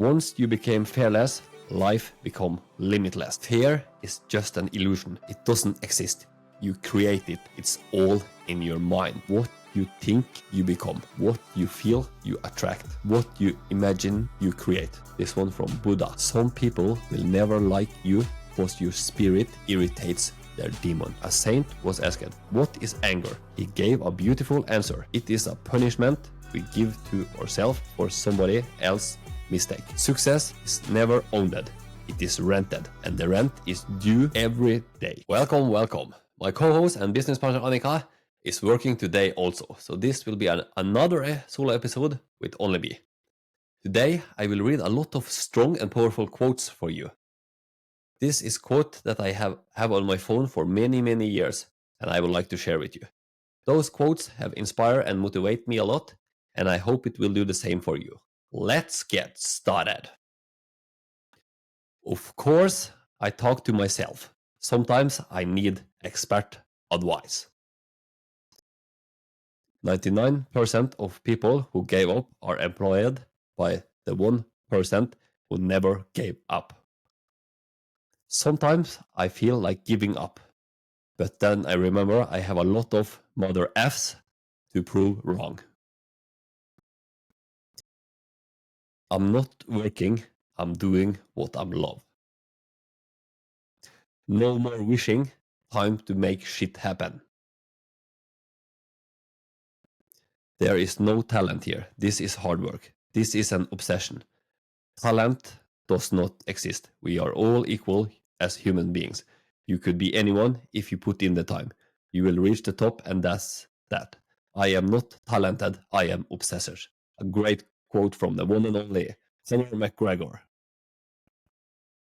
Once you became fearless, life become limitless. Fear is just an illusion. It doesn't exist. You create it. It's all in your mind. What you think, you become. What you feel, you attract. What you imagine, you create. This one from Buddha. Some people will never like you because your spirit irritates their demon. A saint was asked, what is anger? He gave a beautiful answer. It is a punishment we give to ourselves for somebody else's mistake. Success is never owned. It is rented, and the rent is due every day. Welcome. My co-host and business partner Annika is working today also, so this will be another solo episode with only me. Today I will read a lot of strong and powerful quotes for you. This is quote that I have on my phone for many years, and I would like to share with you. Those quotes have inspired and motivated me a lot, and I hope it will do the same for you. Let's get started. Of course, I talk to myself. Sometimes I need expert advice. 99% of people who gave up are employed by the 1% who never gave up. Sometimes I feel like giving up, but then I remember I have a lot of mother F's to prove wrong. I'm not working, I'm doing what I love. No more wishing, time to make shit happen. There is no talent here. This is hard work. This is an obsession. Talent does not exist. We are all equal as human beings. You could be anyone if you put in the time. You will reach the top, and that's that. I am not talented, I am obsessed. A great quote from the one and only Conor McGregor.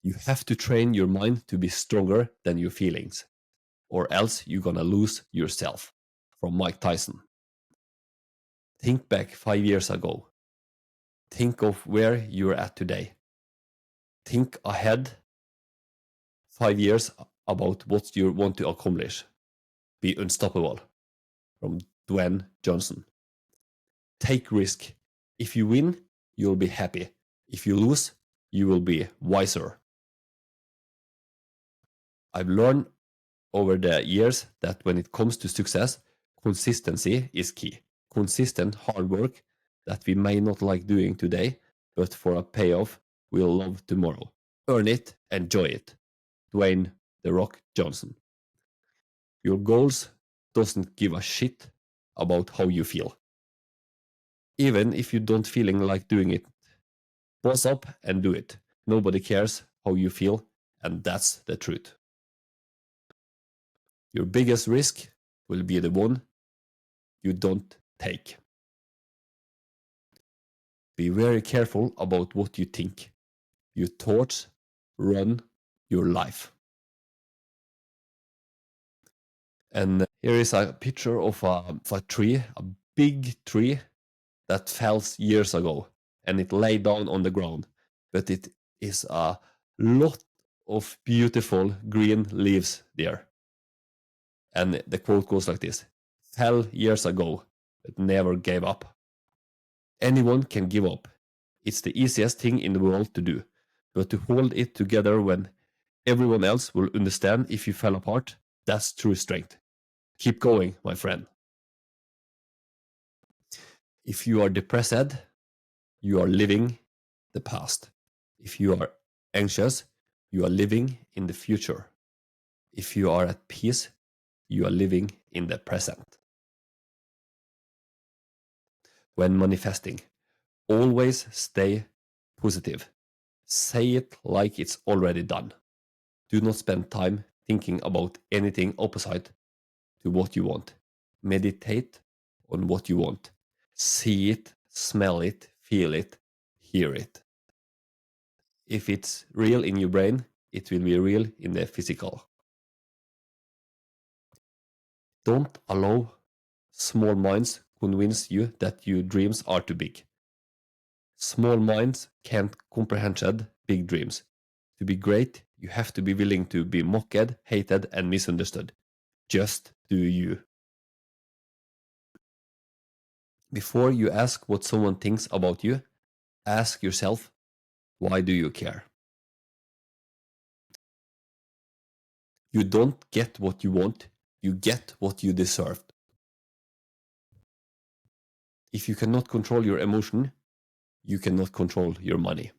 You have to train your mind to be stronger than your feelings, or else you're gonna lose yourself. From Mike Tyson. Think back 5 years ago. Think of where you're at today. Think ahead 5 years about what you want to accomplish. Be unstoppable. From Dwayne Johnson. Take risk. If you win, you'll be happy. If you lose, you will be wiser. I've learned over the years that when it comes to success, consistency is key. Consistent hard work that we may not like doing today, but for a payoff we'll love tomorrow. Earn it, enjoy it. Dwayne "The Rock" Johnson. Your goals doesn't give a shit about how you feel. Even if you don't feeling like doing it, boss up and do it. Nobody cares how you feel, and that's the truth. Your biggest risk will be the one you don't take. Be very careful about what you think. Your thoughts run your life. And here is a picture of a tree, a big tree that fell years ago, and it lay down on the ground. But it is a lot of beautiful green leaves there. And the quote goes like this: fell years ago, but never gave up. Anyone can give up. It's the easiest thing in the world to do. But to hold it together when everyone else will understand if you fell apart, that's true strength. Keep going, my friend. If you are depressed, you are living the past. If you are anxious, you are living in the future. If you are at peace, you are living in the present. When manifesting, always stay positive. Say it like it's already done. Do not spend time thinking about anything opposite to what you want. Meditate on what you want. See it, smell it, feel it, hear it. If it's real in your brain, it will be real in the physical. Don't allow small minds convince you that your dreams are too big. Small minds can't comprehend big dreams. To be great, you have to be willing to be mocked, hated, and misunderstood. Just do you. Before you ask what someone thinks about you, ask yourself, Why do you care? You don't get what you want, you get what you deserve. If you cannot control your emotion, you cannot control your money.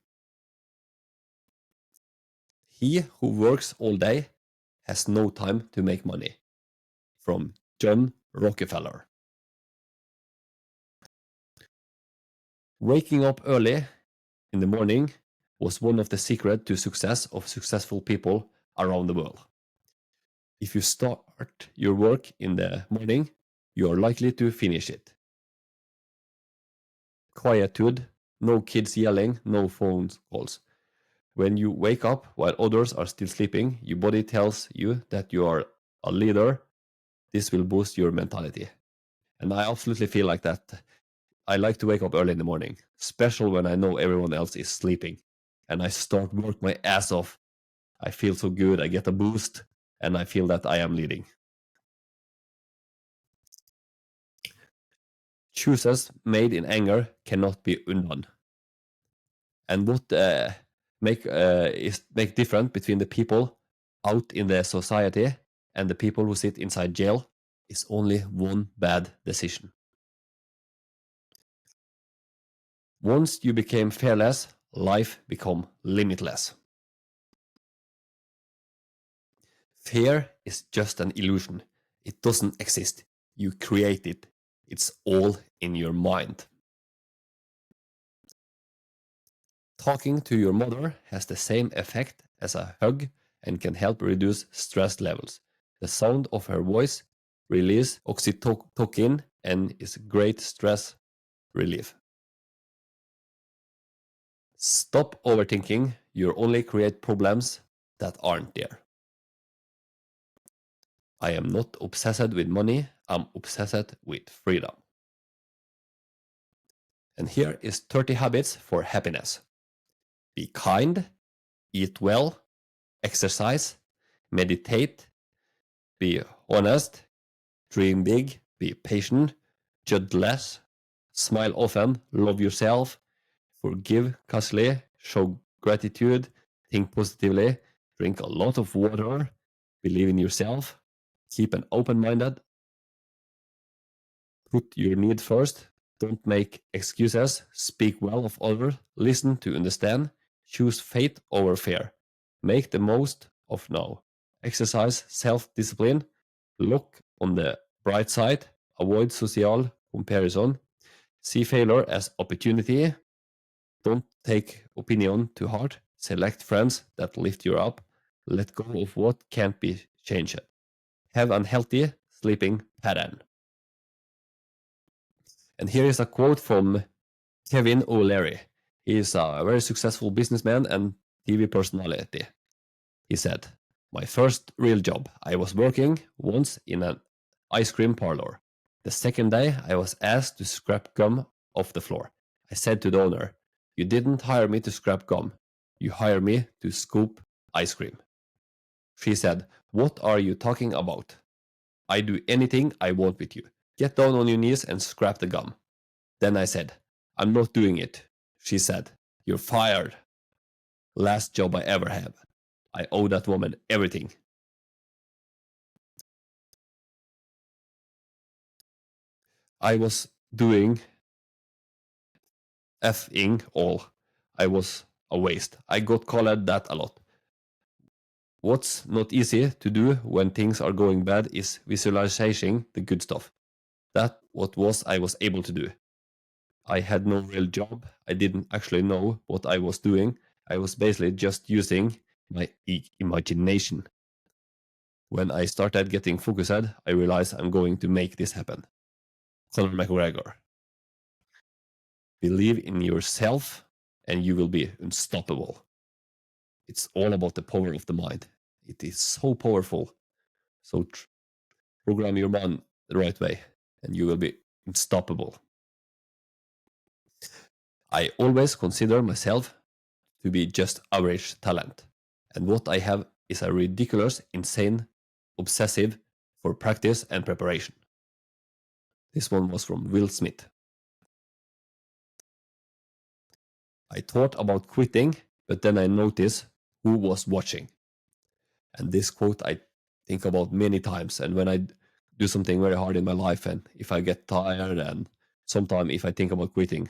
He who works all day has no time to make money. From John Rockefeller. Waking up early in the morning was one of the secrets to success of successful people around the world. If you start your work in the morning, you are likely to finish it. Quietude, no kids yelling, no phone calls. When you wake up while others are still sleeping, your body tells you that you are a leader. This will boost your mentality. And I absolutely feel like that. I like to wake up early in the morning, especially when I know everyone else is sleeping. And I start work my ass off. I feel so good, I get a boost, and I feel that I am leading. Choices made in anger cannot be undone. And what make different between the people out in the society and the people who sit inside jail is only one bad decision. Once you became fearless, life become limitless. Fear is just an illusion. It doesn't exist. You create it. It's all in your mind. Talking to your mother has the same effect as a hug and can help reduce stress levels. The sound of her voice releases oxytocin and is great stress relief. Stop overthinking. You only create problems that aren't there. I am not obsessed with money. I'm obsessed with freedom. And here is 30 habits for happiness. Be kind, eat well, exercise, meditate, be honest, dream big, be patient, judge less, smile often, love yourself, forgive casually, show gratitude, think positively, drink a lot of water, believe in yourself, keep an open minded, put your need first, don't make excuses, speak well of others, listen to understand, choose faith over fear, make the most of now, exercise self discipline, look on the bright side, avoid social comparison, see failure as opportunity, don't take opinion to heart, select friends that lift you up, let go of what can't be changed, have a healthy sleeping pattern. And here is a quote from Kevin O'Leary. He is a very successful businessman and TV personality. He said, "My first real job, I was working once in an ice cream parlor. The second day, I was asked to scrap gum off the floor. I said to the owner, 'You didn't hire me to scrap gum. You hired me to scoop ice cream.' She said, 'What are you talking about? I do anything I want with you. Get down on your knees and scrap the gum.' Then I said, 'I'm not doing it.' She said, 'You're fired.' Last job I ever had. I owe that woman everything." I was doing effing all. I was a waste. I got called that a lot. What's not easy to do when things are going bad is visualizing the good stuff. That what was I was able to do. I had no real job. I didn't actually know what I was doing. I was basically just using my imagination. When I started getting focused, I realized I'm going to make this happen. Conor McGregor. Believe in yourself and you will be unstoppable. It's all about the power of the mind. It is so powerful. So program your mind the right way and you will be unstoppable. I always consider myself to be just average talent. And what I have is a ridiculous, insane, obsessive for practice and preparation. This one was from Will Smith. I thought about quitting, but then I noticed who was watching. And this quote I think about many times. And when I do something very hard in my life, and if I get tired, and sometimes if I think about quitting,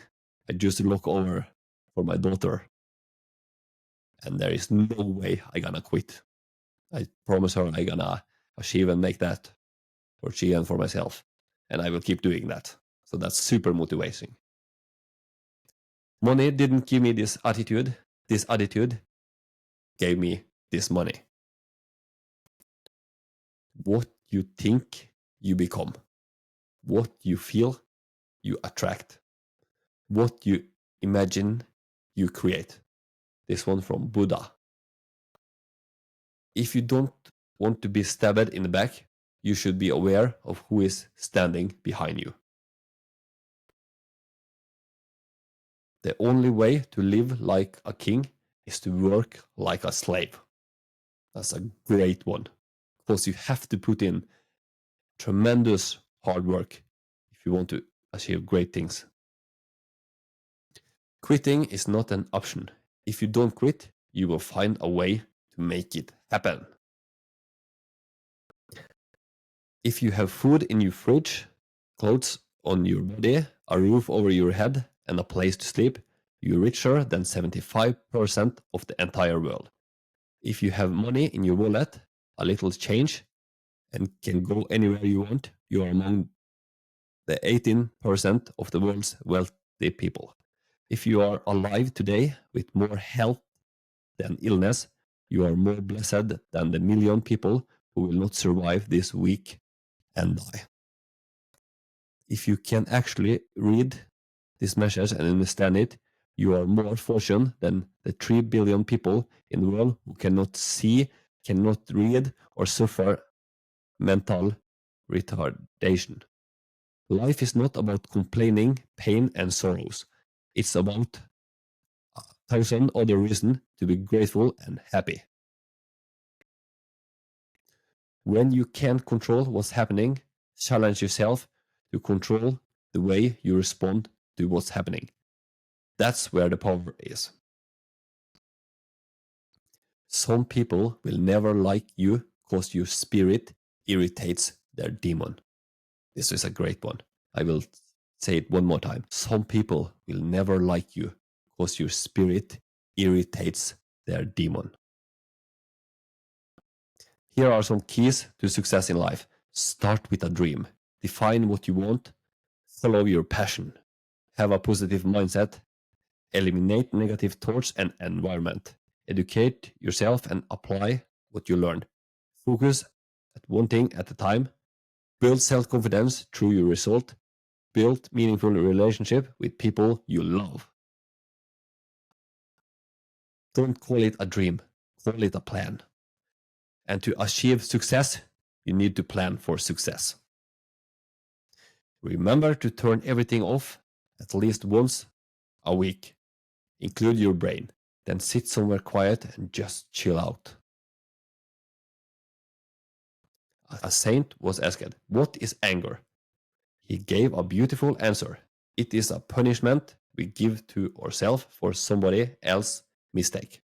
I just look over for my daughter. And there is no way I gonna quit. I promise her I gonna achieve and make that for she and for myself. And I will keep doing that. So that's super motivating. Money didn't give me this attitude. This attitude gave me this money. What you think, you become. What you feel, you attract. What you imagine, you create. This one from Buddha. If you don't want to be stabbed in the back, you should be aware of who is standing behind you. The only way to live like a king is to work like a slave. That's a great one. Because you have to put in tremendous hard work if you want to achieve great things. Quitting is not an option. If you don't quit, you will find a way to make it happen. If you have food in your fridge, clothes on your body, a roof over your head, and a place to sleep, you're richer than 75% of the entire world. If you have money in your wallet, a little change, and can go anywhere you want, you are among the 18% of the world's wealthy people. If you are alive today with more health than illness, you are more blessed than the million people who will not survive this week and die. If you can actually read this message and understand it, you are more fortunate than the 3 billion people in the world who cannot see, cannot read, or suffer mental retardation. Life is not about complaining, pain, and sorrows. It's about 1,000 other reasons to be grateful and happy. When you can't control what's happening, challenge yourself to control the way you respond to what's happening. That's where the power is. Some people will never like you because your spirit irritates their demon. This is a great one. I will say it one more time. Some people will never like you because your spirit irritates their demon. Here are some keys to success in life. Start with a dream. Define what you want. Follow your passion. Have a positive mindset. Eliminate negative thoughts and environment. Educate yourself and apply what you learn. Focus at one thing at a time. Build self-confidence through your result. Build meaningful relationship with people you love. Don't call it a dream. Call it a plan. And to achieve success, you need to plan for success. Remember to turn everything off at least once a week. Include your brain. Then sit somewhere quiet and just chill out. A saint was asked, "What is anger?" He gave a beautiful answer. It is a punishment we give to ourselves for somebody else's mistake.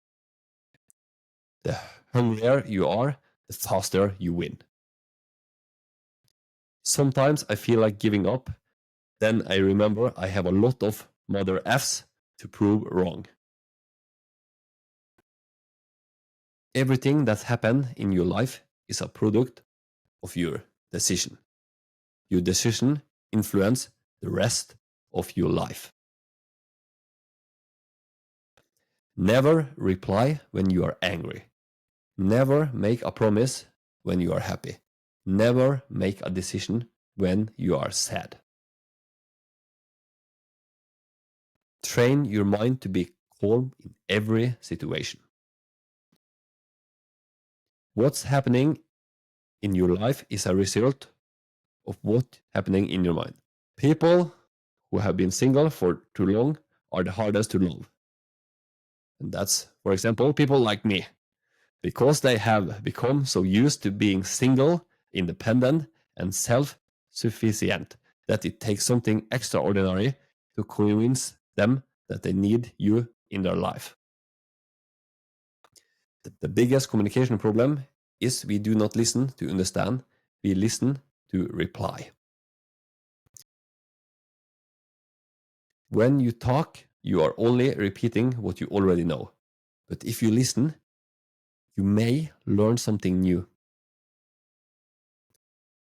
The hungrier you are, the faster you win. Sometimes I feel like giving up. Then I remember I have a lot of mother F's to prove wrong. Everything that happened in your life is a product of your decision. Your decision influences the rest of your life. Never reply when you are angry. Never make a promise when you are happy. Never make a decision when you are sad. Train your mind to be calm in every situation. What's happening in your life is a result of what's happening in your mind. People who have been single for too long are the hardest to love. And that's, for example, people like me. Because they have become so used to being single, independent, and self-sufficient that it takes something extraordinary to convince them that they need you in their life. The biggest communication problem is we do not listen to understand, we listen to reply. When you talk, you are only repeating what you already know. But if you listen, you may learn something new.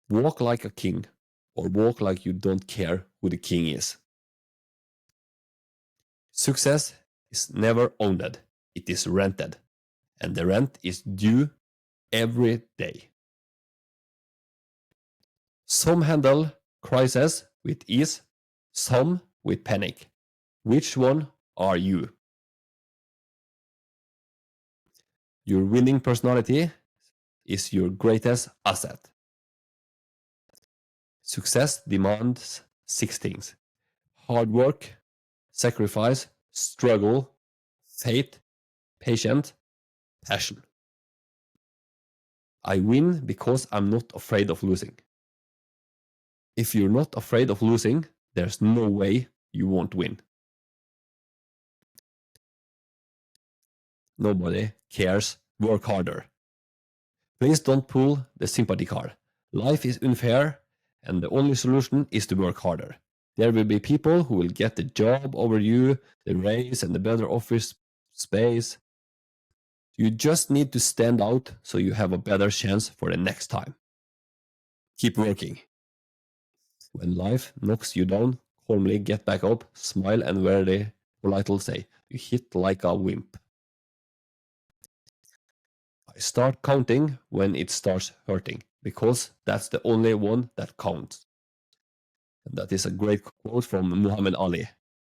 Walk like a king, or walk like you don't care who the king is. Success is never owned, it is rented, and the rent is due every day. Some handle crisis with ease, some with panic. Which one are you? Your winning personality is your greatest asset. Success demands 6 things: hard work, sacrifice, struggle, faith, patience, passion. I win because I'm not afraid of losing. If you're not afraid of losing, there's no way you won't win. Nobody cares. Work harder. Please don't pull the sympathy card. Life is unfair, and the only solution is to work harder. There will be people who will get the job over you, the raise, and the better office space. You just need to stand out so you have a better chance for the next time. Keep working. When life knocks you down, calmly get back up, smile, and very politely say, "You hit like a wimp." I start counting when it starts hurting, because that's the only one that counts. And that is a great quote from Muhammad Ali.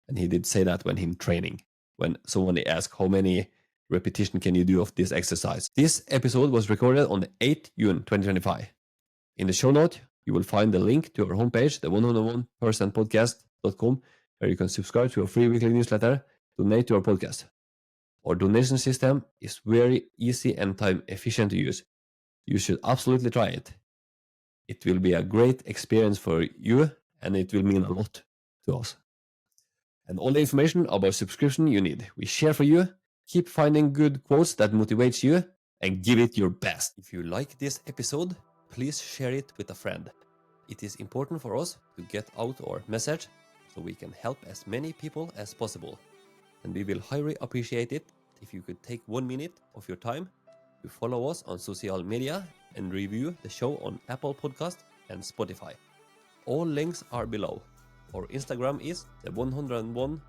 And he did say that when in training, when someone asked how many repetition can you do of this exercise. This episode was recorded on the 8th June 2025. In the show note, you will find the link to our homepage, the 101percentpodcast.com, where you can subscribe to a free weekly newsletter, donate to our podcast. Our donation system is very easy and time efficient to use. You should absolutely try it. It will be a great experience for you, and it will mean a lot to us. And all the information about subscription you need, we share for you. Keep finding good quotes that motivates you, and give it your best. If you like this episode, please share it with a friend. It is important for us to get out our message so we can help as many people as possible. And we will highly appreciate it if you could take 1 minute of your time to follow us on social media and review the show on Apple Podcast and Spotify. All links are below. Our Instagram is the 101%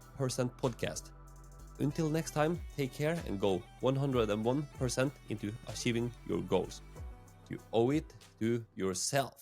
podcast. Until next time, take care and go 101% into achieving your goals. You owe it to yourself.